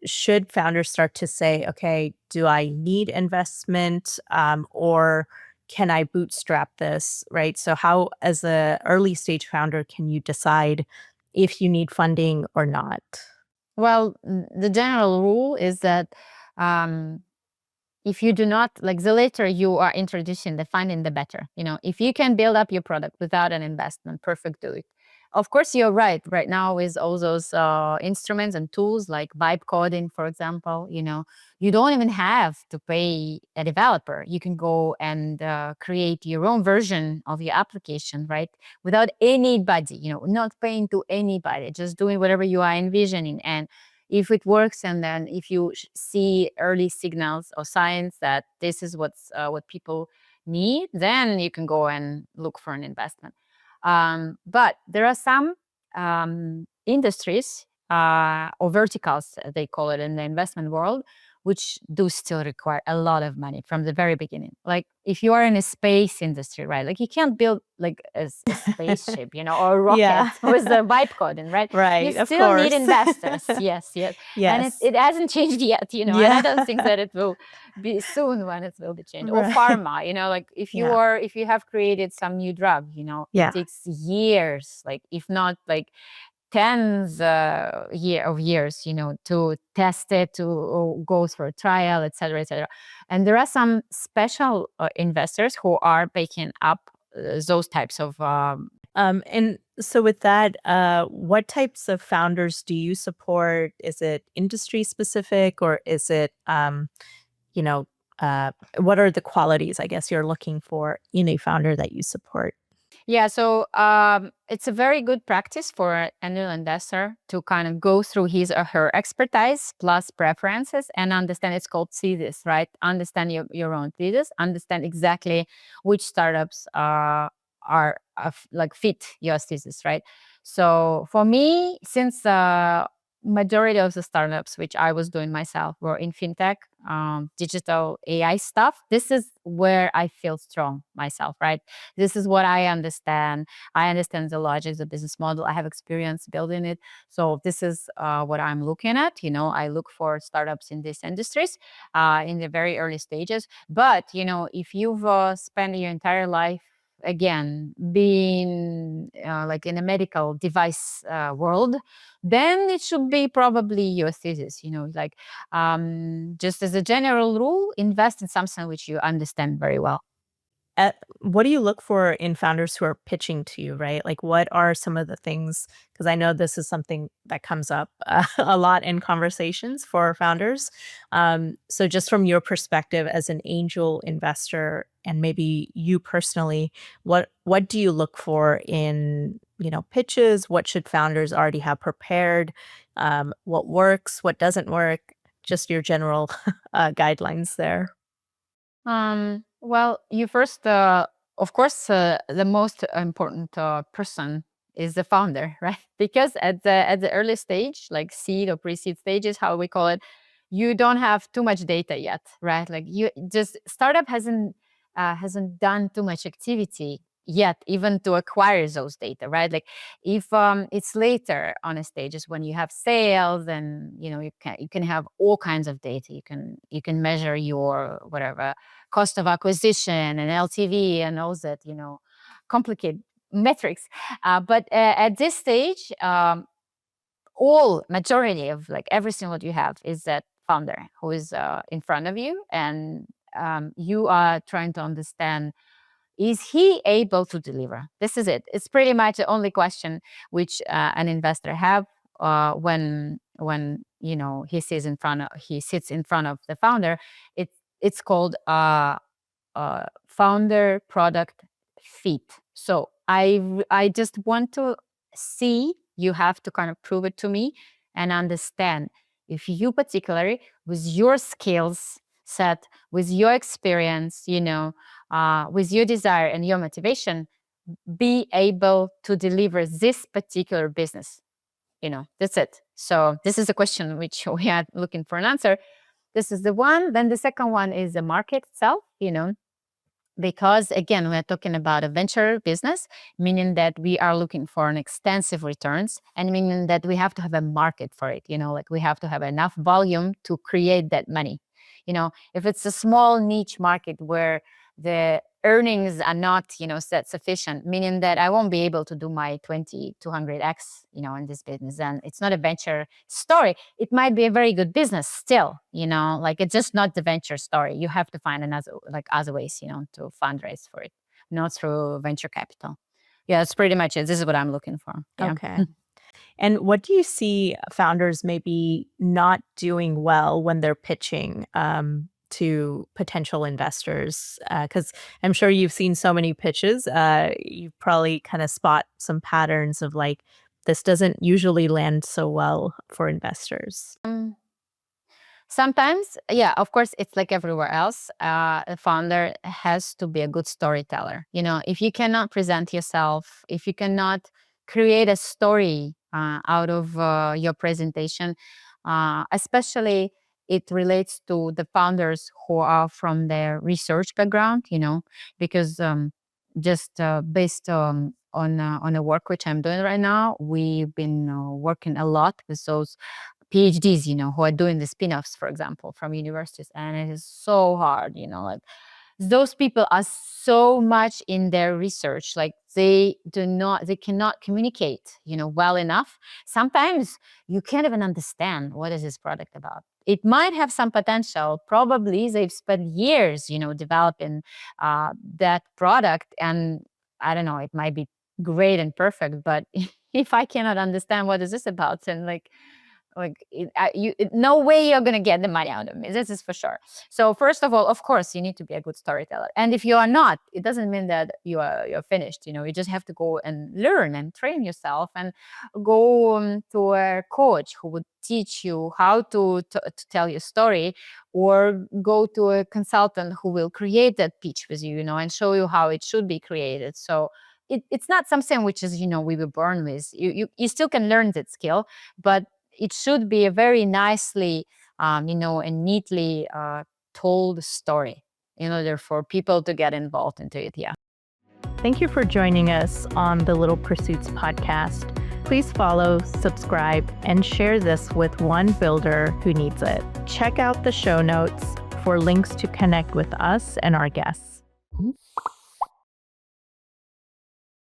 Should founders start to say, okay, do I need investment, or can I bootstrap this? Right. So, how, as a early stage founder, can you decide if you need funding or not? Well, the general rule is that um, if you do not, like, the later you are introducing the funding, the better. If you can build up your product without an investment, perfect, do it. Of course, you're right now with all those instruments and tools like vibe coding, for example. You don't even have to pay a developer. You can go and create your own version of your application, right, without anybody, not paying to anybody, just doing whatever you are envisioning. And if it works, and then if you see early signals or signs that this is what people need, then you can go and look for an investment. But there are some industries or verticals, they call it in the investment world, which do still require a lot of money from the very beginning. Like if you are in a space industry, right? Like you can't build like a spaceship, or a rocket Yeah. with the vibe coding, right? You Right. Of still need course. investors. Yes, yes. And it, Yes. it hasn't changed yet, and I Yeah. don't think that it will be soon when it will be changed. Or Right. pharma, like if Yeah. you have created some new drug, it Yeah. takes years, like if not like tens of years, to test it, to go through a trial, etc., etc. And there are some special investors who are picking up those types of And so with that, what types of founders do you support? Is it industry specific, or is it, you know, what are the qualities, I guess, you're looking for in a founder that you support? Yeah, so it's a very good practice for a new investor to kind of go through his or her expertise plus preferences and understand. It's called thesis, right? Understand your own thesis, understand exactly which startups like fit your thesis, right? So for me, since majority of the startups which I was doing myself were in fintech, digital AI stuff, this is where I feel strong myself, right? This is what I understand. I understand the logic, the business model. I have experience building it. So this is what I'm looking at. I look for startups in these industries in the very early stages. But, if you've spent your entire life, again, being like in a medical device world, then it should be probably your thesis, like just as a general rule, invest in something which you understand very well. What do you look for in founders who are pitching to you, right? Like, what are some of the things? Because I know this is something that comes up a lot in conversations for founders. So, just from your perspective as an angel investor, and maybe you personally, what do you look for in pitches? What should founders already have prepared? What works? What doesn't work? Just your general guidelines there. Well, you first, of course, the most important person is the founder, right? Because at the early stage, like seed or pre-seed stages, how we call it, you don't have too much data yet, right? Like you just startup hasn't done too much activity yet, even to acquire those data, right? Like if it's later on a stages when you have sales, and you can have all kinds of data. You can measure your whatever cost of acquisition and LTV and all that, complicated metrics. But at this stage, all majority of like everything what you have is that founder who is in front of you, and you are trying to understand, is he able to deliver? This is it. It's pretty much the only question which an investor have when he sits in front of the founder. It's called founder product fit. So I just want to see, you have to kind of prove it to me and understand if you particularly with your skills set, with your experience, with your desire and your motivation, be able to deliver this particular business. That's it. So this is a question which we are looking for an answer. This is the one. Then the second one is the market itself. because again, we're talking about a venture business, meaning that we are looking for an extensive returns, and meaning that we have to have a market for it. Like we have to have enough volume to create that money. If it's a small niche market where the earnings are not, set sufficient, meaning that I won't be able to do my 200x, in this business, and it's not a venture story. It might be a very good business still, like it's just not the venture story. You have to find other ways, to fundraise for it, not through venture capital. Yeah, that's pretty much it. This is what I'm looking for. Yeah. Okay. And what do you see founders maybe not doing well when they're pitching to potential investors? Because I'm sure you've seen so many pitches. You probably kind of spot some patterns of like, this doesn't usually land so well for investors. Sometimes, yeah, of course, it's like everywhere else. A founder has to be a good storyteller. If you cannot present yourself, if you cannot create a story out of your presentation, especially it relates to the founders who are from their research background, because just based on the work which I'm doing right now, we've been working a lot with those PhDs, who are doing the spin-offs, for example, from universities. And it is so hard, like those people are so much in their research, like they cannot communicate, well enough. Sometimes you can't even understand what is this product about. It might have some potential. Probably they've spent years, developing that product. And I don't know, it might be great and perfect, but if I cannot understand what is this about, then no way you're gonna get the money out of me. This is for sure. So first of all, of course, you need to be a good storyteller. And if you are not, it doesn't mean that you're finished. You just have to go and learn and train yourself, and go to a coach who would teach you how to tell your story, or go to a consultant who will create that pitch with you, and show you how it should be created. So it's not something which is, we were born with. You still can learn that skill, but it should be a very nicely, and neatly told story in order for people to get involved into it. Yeah. Thank you for joining us on the Little Pursuits podcast. Please follow, subscribe, and share this with one builder who needs it. Check out the show notes for links to connect with us and our guests.